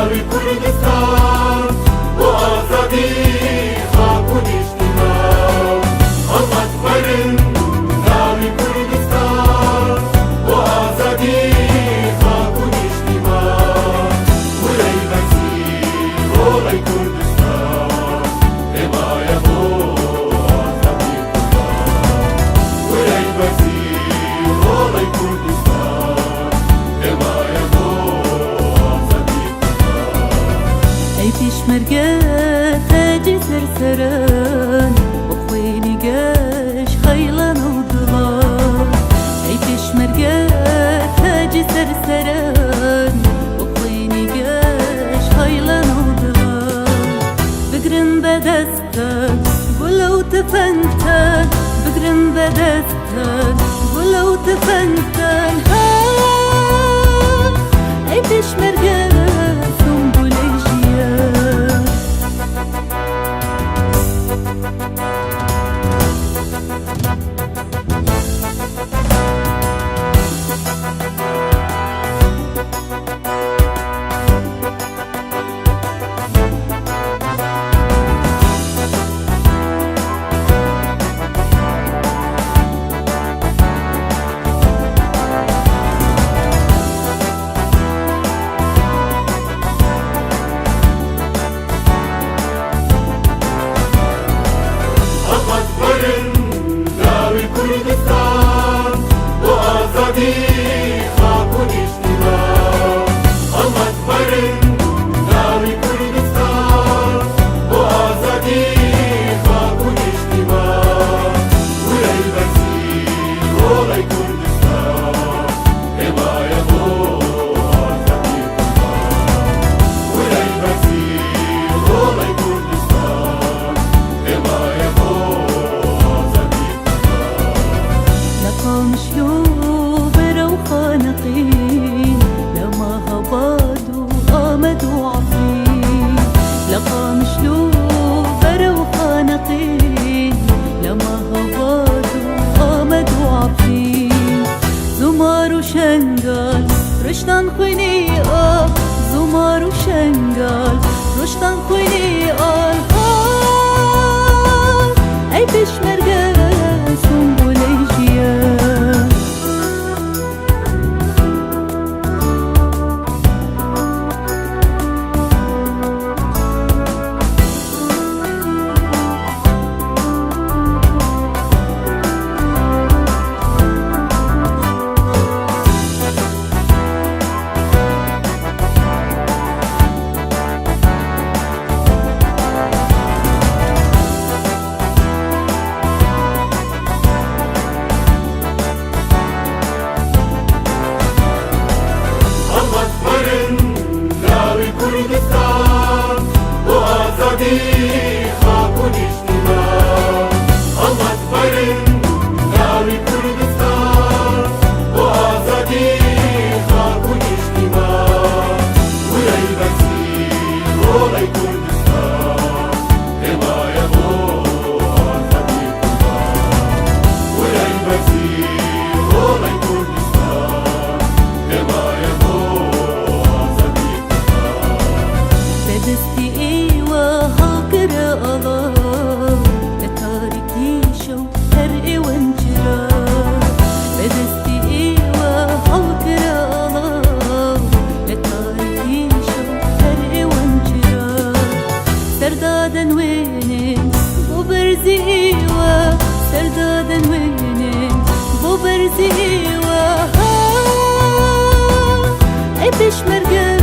ناوی کوردستان بۆ ئازادی خاکوون نیشتیمان هەڵمەت بەرن ناوی کوردستان بۆ ئازادی خاکوون نیشتیمان وەرەی بەرزی ڕۆڵەی کوردستان ئێمایە بۆ ئازادی کوردستان وەرەی بەرزی ڕۆڵەی کوردستان ئێمایە بۆ ای پیشمەرگە تاجی سەرسەران بۆ خوێنی گەش خەیڵان و دڵان ای پیشمەرگە تاجی سەرسەران بۆ خوێنی گەش خەیڵان و دڵان بگرن بەدەستان گوڵە و تفەنگتان بگرن بەدەستان گوڵە و تفەنگتان ای پیشمەرگە رشتان خوینی آل زمار و شنگال رشتان خوینی آل ای پیشمەرگە سنبوڵەی ژیان سردادن وينين بو برزي ای پیشمەرگە